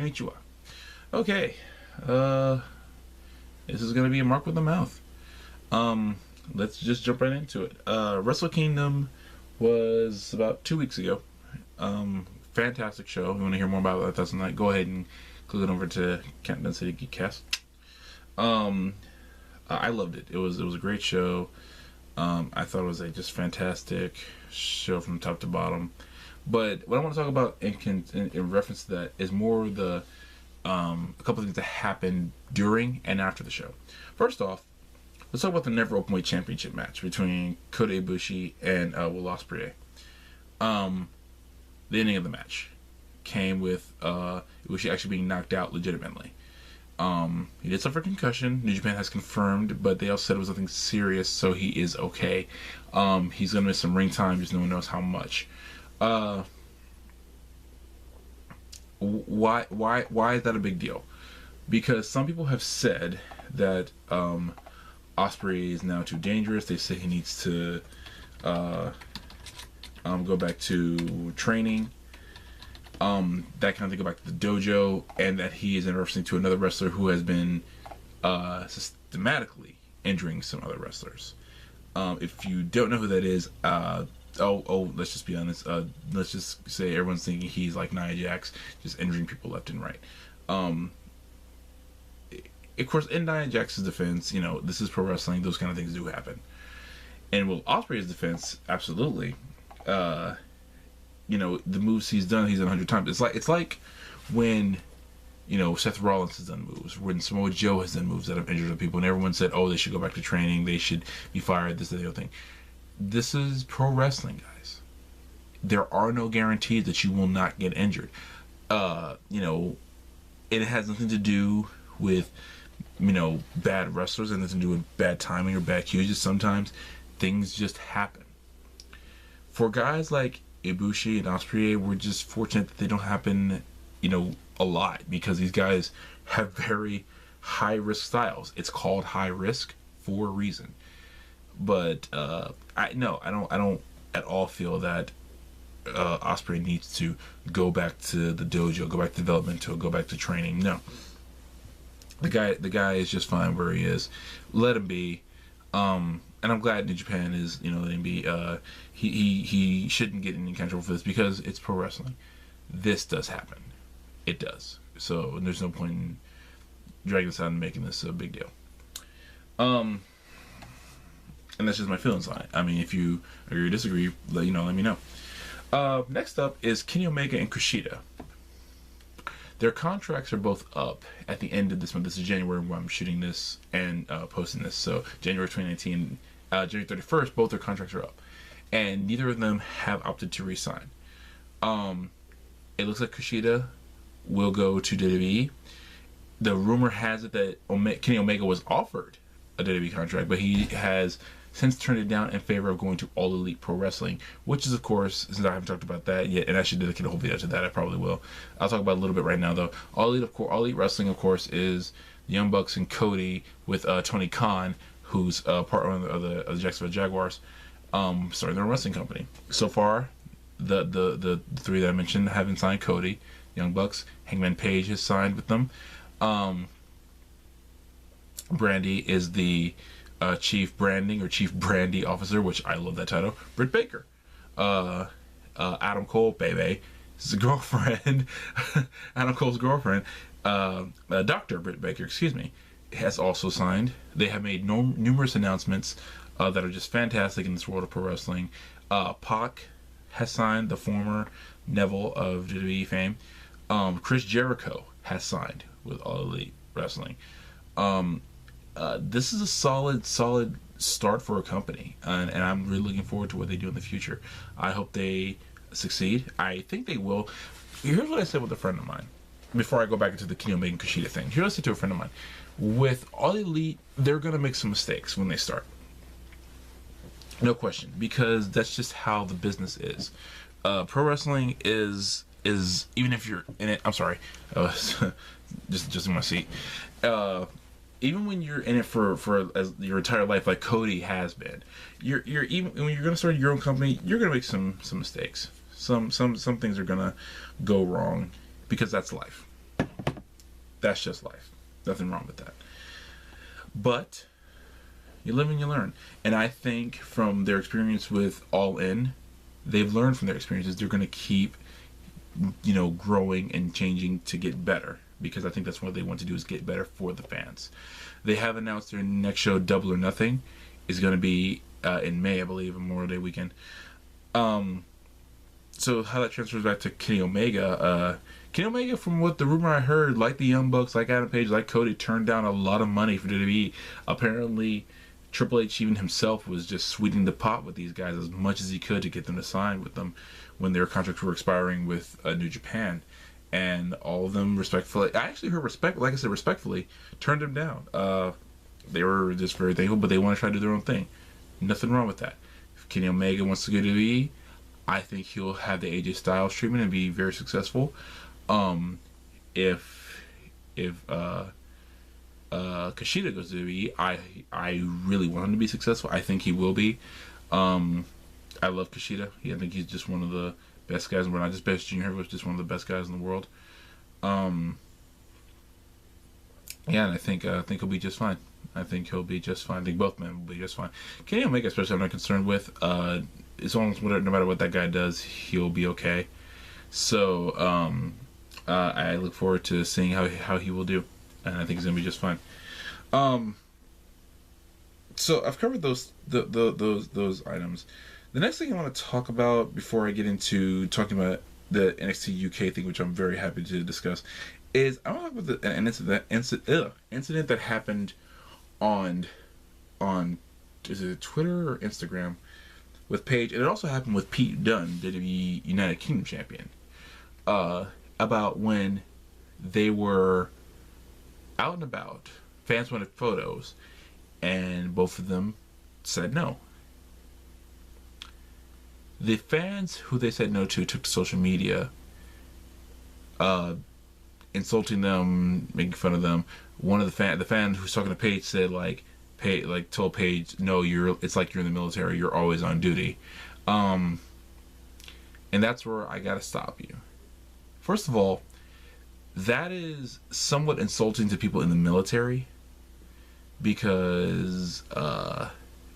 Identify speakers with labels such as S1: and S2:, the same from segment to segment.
S1: Konnichiwa. Okay, this is gonna be a mark with the mouth. Let's just jump right into it. Wrestle Kingdom was about 2 weeks ago. Fantastic show. If you want to hear more about that that's tonight, go ahead and click on over to Countdown City Geekcast. I loved it. It was a great show. I thought it was a just fantastic show from top to bottom. But what I want to talk about in reference to that is more the a couple of things that happened during and after the show. First off, let's talk about the Never Openweight Championship match between Kota Ibushi and Will Ospreay. The ending of the match came with Ibushi actually being knocked out legitimately. He did suffer a concussion. New Japan has confirmed, but they also said it was nothing serious, so he is okay. He's gonna miss some ring time, just no one knows how much. Why is that a big deal? Because some people have said that Ospreay is now too dangerous. They say he needs to go back to training, that kind of thing, go back to the dojo, and that he is interesting to another wrestler who has been systematically injuring some other wrestlers. If you don't know who that is, let's just be honest. Let's just say everyone's thinking he's like Nia Jax, just injuring people left and right. Of course, in Nia Jax's defense, this is pro wrestling. Those kind of things do happen. And Will Ospreay's defense, absolutely. The moves he's done 100 times. It's like when, Seth Rollins has done moves, when Samoa Joe has done moves that have injured other people, and everyone said, oh, they should go back to training, they should be fired, this, that, the other thing. This is pro wrestling, guys. There are no guarantees that you will not get injured. It has nothing to do with, bad wrestlers, and nothing to do with bad timing or bad cues. Just sometimes things just happen. For guys like Ibushi and Ospreay, we're just fortunate that they don't happen, a lot, because these guys have very high risk styles. It's called high risk for a reason. But I don't at all feel that Ospreay needs to go back to the dojo, go back to developmental, go back to training. No, the guy is just fine where he is. Let him be. And I'm glad New Japan is letting him be. He shouldn't get any kind of trouble for this, because it's pro wrestling. This does happen. It does. So there's no point in dragging this out and making this a big deal. And that's just my feelings on it. I mean, if you agree or disagree, let me know. Next up is Kenny Omega and Kushida. Their contracts are both up at the end of this month. This is January when I'm shooting this and posting this. So January 2019, January 31st, both their contracts are up. And neither of them have opted to re-sign. It looks like Kushida will go to WWE. The rumor has it that Kenny Omega was offered a WWE contract, but he has since turned it down in favor of going to All Elite Pro Wrestling, which is, of course, since I haven't talked about that yet, and I should dedicate a whole video to that, I probably will. I'll talk about it a little bit right now, though. All Elite Wrestling, of course, is the Young Bucks and Cody with Tony Khan, who's part of the Jacksonville Jaguars, starting their own wrestling company. So far, the three that I mentioned haven't signed Cody. Young Bucks, Hangman Page has signed with them. Brandy is the chief branding or chief brandy officer, which I love that title. Britt Baker, Adam Cole, baby, his girlfriend, Adam Cole's girlfriend, Dr. Britt Baker, has also signed. They have made numerous announcements that are just fantastic in this world of pro wrestling. Pac has signed, the former Neville of WWE fame. Chris Jericho has signed with All Elite Wrestling. This is a solid start for a company, and I'm really looking forward to what they do in the future. I hope they succeed. I think they will. Here's what I said with a friend of mine before I go back into the Kenny Omega and Kushida thing. Here's what I said to a friend of mine. With All Elite, they're going to make some mistakes when they start. No question, because that's just how the business is. Pro wrestling is even if you're in it. I'm sorry, just in my seat. Even when you're in it for as your entire life, like Cody has been, you're even when you're gonna start your own company, you're gonna make some mistakes. Some things are gonna go wrong, because that's life. That's just life. Nothing wrong with that. But you live and you learn. And I think from their experience with All In, they've learned from their experiences. They're going to keep, growing and changing to get better. Because I think that's what they want to do, is get better for the fans. They have announced their next show, Double or Nothing, is going to be in May, I believe, Memorial Day weekend. So how that transfers back to Kenny Omega. Kenny Omega, from what the rumor I heard, like the Young Bucks, like Adam Page, like Cody, turned down a lot of money for WWE. Apparently, Triple H even himself was just sweetening the pot with these guys as much as he could to get them to sign with them when their contracts were expiring with New Japan. And all of them respectfully, I actually heard respectfully, turned him down. They were just very thankful, but they want to try to do their own thing. Nothing wrong with that. If Kenny Omega wants to go to WWE, I think he'll have the AJ Styles treatment and be very successful. If Kushida goes to WWE, I really want him to be successful. I think he will be. I love Kushida. I think he's just one of the best guys in the world. Not just best junior heavyweight, just one of the best guys in the world. And I think he'll be just fine. I think he'll be just fine. I think both men will be just fine. Kenny Omega, especially, I'm not concerned with. As long as no matter what that guy does, he'll be okay. So I look forward to seeing how he will do, and I think he's gonna be just fine. So I've covered those items. The next thing I want to talk about before I get into talking about the NXT UK thing, which I'm very happy to discuss, is I want to talk about an incident that happened on is it Twitter or Instagram with Paige, and it also happened with Pete Dunne, WWE United Kingdom champion, about when they were out and about. Fans wanted photos, and both of them said no. The fans who they said no to took to social media, insulting them, making fun of them. One of the fan who's talking to Paige said told Paige, no, it's like you're in the military, you're always on duty. And that's where I gotta stop you. First of all, that is somewhat insulting to people in the military, because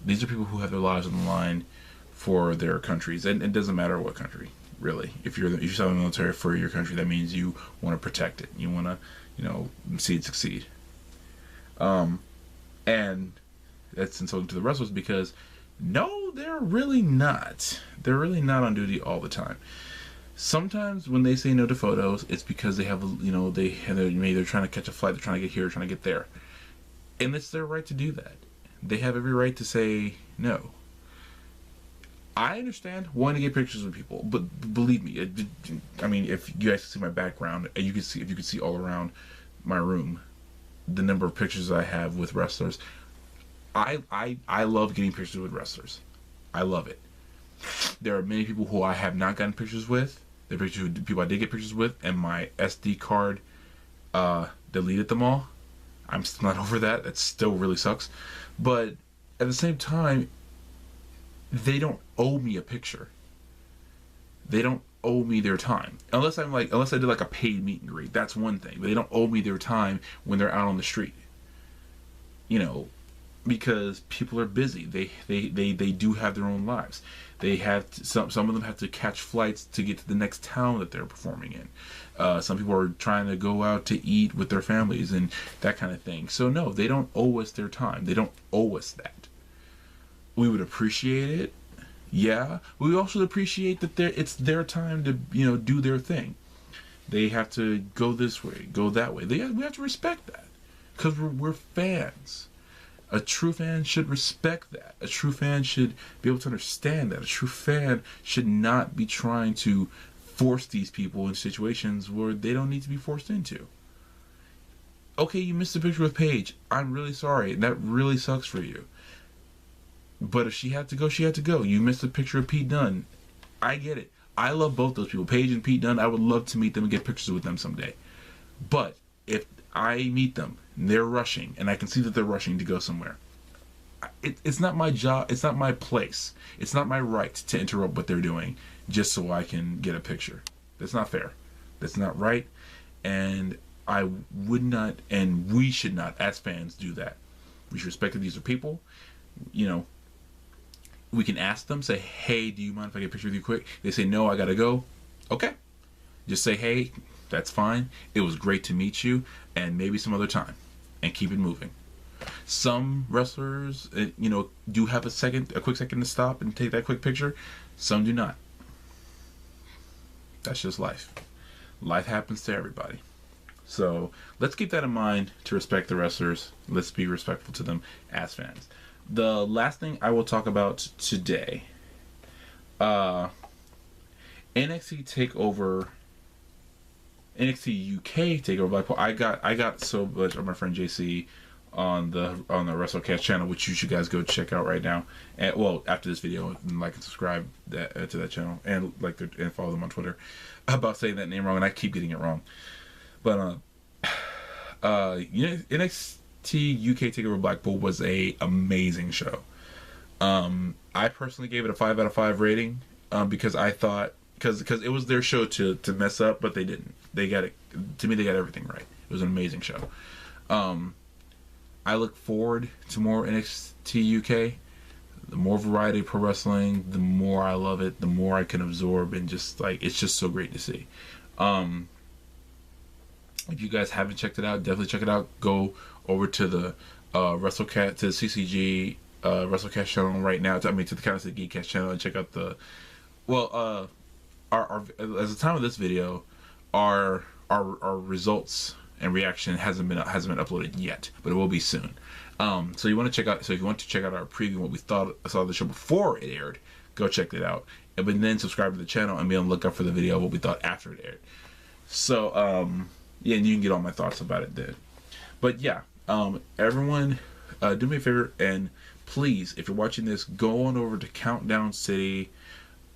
S1: these are people who have their lives on the line for their countries, and it doesn't matter what country, really. If you're in the military for your country, that means you want to protect it. You want to, see it succeed. And that's insulting to the wrestlers, because no, they're really not. They're really not on duty all the time. Sometimes when they say no to photos, it's because they have, maybe they're trying to catch a flight, they're trying to get here, trying to get there. And it's their right to do that. They have every right to say no. I understand wanting to get pictures with people, but believe me, if you guys can see my background, and if you could see all around my room, the number of pictures I have with wrestlers, I love getting pictures with wrestlers. I love it. There are many people who I have not gotten pictures with. There are people I did get pictures with, and my SD card deleted them all. I'm still not over that. That still really sucks. But at the same time, they don't owe me a picture. They don't owe me their time. Unless I did like a paid meet and greet. That's one thing. But they don't owe me their time when they're out on the street. Because people are busy. They do have their own lives. They have some of them have to catch flights to get to the next town that they're performing in. Some people are trying to go out to eat with their families and that kind of thing. So no, they don't owe us their time. They don't owe us that. We would appreciate it, yeah. We also appreciate that it's their time to do their thing. They have to go this way, go that way. We have to respect that, because we're fans. A true fan should respect that. A true fan should be able to understand that. A true fan should not be trying to force these people in situations where they don't need to be forced into. Okay, you missed a picture with Paige. I'm really sorry. That really sucks for you. But if she had to go, she had to go. You missed a picture of Pete Dunne. I get it. I love both those people. Paige and Pete Dunne, I would love to meet them and get pictures with them someday. But if I meet them and they're rushing, and I can see that they're rushing to go somewhere, it's not my job. It's not my place. It's not my right to interrupt what they're doing just so I can get a picture. That's not fair. That's not right. And I would not, and we should not, as fans, do that. We should respect that these are people. You know, we can ask them, say, hey, do you mind if I get a picture with you quick? They say, no, I gotta go. Okay. Just say, hey, that's fine. It was great to meet you, and maybe some other time. And keep it moving. Some wrestlers, you know, do have a quick second to stop and take that quick picture. Some do not. That's just life. Life happens to everybody. So let's keep that in mind to respect the wrestlers. Let's be respectful to them as fans. The last thing I will talk about today, NXT TakeOver, NXT UK TakeOver Blackpool. I got so much of my friend JC on the WrestleCast channel, which you guys go check out right now. And well, after this video, like and subscribe to that channel, and and follow them on Twitter. About saying that name wrong, and I keep getting it wrong. But NXT UK TakeOver Blackpool was a amazing show. I personally gave it a 5 out of 5 rating because I thought because it was their show to mess up, but they didn't. They got it. To me, they got everything right. It was an amazing show. I look forward to more NXT UK. The more variety of pro wrestling, the more I love it, the more I can absorb, and just like it's just so great to see. If you guys haven't checked it out, definitely check it out. Go over to the WrestleCast, to the CCG WrestleCast channel right now. To the Geekcast channel, and check out the our as the time of this video, our results and reaction hasn't been uploaded yet, but it will be soon. So you want to check out. So if you want to check out our preview, what we saw of the show before it aired, go check it out. But then subscribe to the channel and be on the lookout for the video of what we thought after it aired. So yeah, and you can get all my thoughts about it then. But yeah, everyone, do me a favor and please, if you're watching this, go on over to Countdown City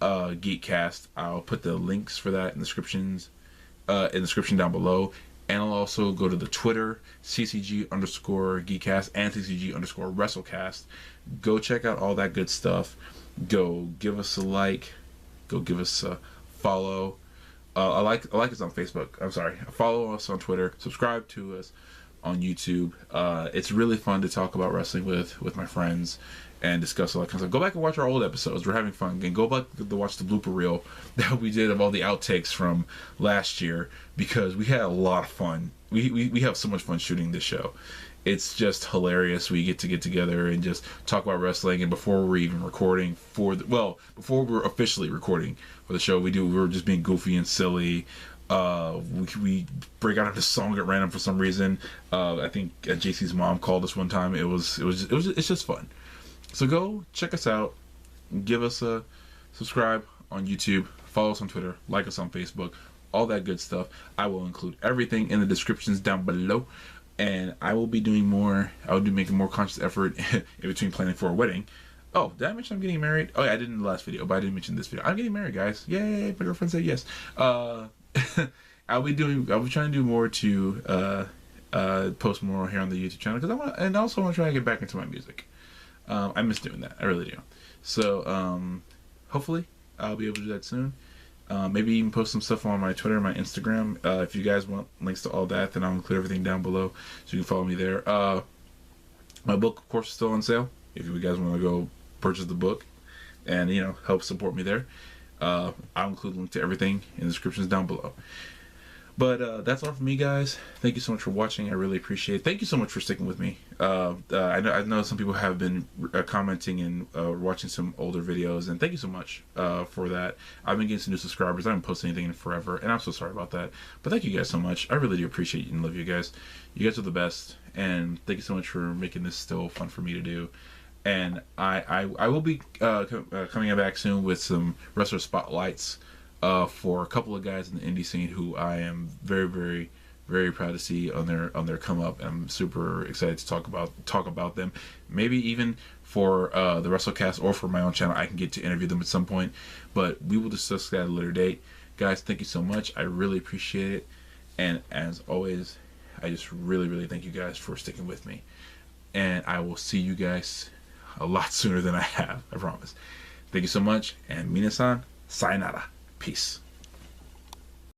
S1: Geekcast. I'll put the links for that in the description down below. And I'll also go to the Twitter, CCG_Geekcast and CCG_WrestleCast. Go check out all that good stuff. Go give us a like. Go give us a follow. I like us on Facebook. I'm sorry. Follow us on Twitter. Subscribe to us on YouTube. It's really fun to talk about wrestling with my friends and discuss all that kind of stuff. Go back and watch our old episodes. We're having fun. And go back to watch the blooper reel that we did of all the outtakes from last year, because we had a lot of fun. We have so much fun shooting this show. It's just hilarious. We get together and just talk about wrestling. And before we're even recording before we're officially recording for the show, we were just being goofy and silly. We break out into song at random for some reason. I think JC's mom called us one time. It's just fun. So go check us out. Give us a subscribe on YouTube. Follow us on Twitter. Like us on Facebook. All that good stuff. I will include everything in the descriptions down below. And I will be doing more. I will be making more conscious effort in between planning for a wedding. Oh, did I mention I'm getting married? Oh yeah, I did in the last video, but I didn't mention this video. I'm getting married, guys. Yay! My girlfriend said yes. I'll be trying to do more to post more here on the YouTube channel, because I also want to try to get back into my music. I miss doing that. I really do. So hopefully I'll be able to do that soon. Maybe even post some stuff on my Twitter and my Instagram. If you guys want links to all that, then I'll include everything down below, so you can follow me there. My book, of course, is still on sale. If you guys want to go purchase the book and help support me there, I'll include a link to everything in the descriptions down below. But that's all from me, guys. Thank you so much for watching. I really appreciate it. Thank you so much for sticking with me. I know some people have been commenting and watching some older videos, and thank you so much for that. I've been getting some new subscribers. I haven't posted anything in forever, and I'm so sorry about that. But thank you guys so much. I really do appreciate you and love you guys. You guys are the best, and thank you so much for making this still fun for me to do. And I will be coming back soon with some wrestler spotlights for a couple of guys in the indie scene who I am very, very, very proud to see on their come up. I'm super excited to talk about them. Maybe even for the WrestleCast or for my own channel, I can get to interview them at some point. But we will discuss that at a later date. Guys, thank you so much. I really appreciate it. And as always, I just really, really thank you guys for sticking with me. And I will see you guys a lot sooner than I have, I promise. Thank you so much, and minasan, sayonara. Peace.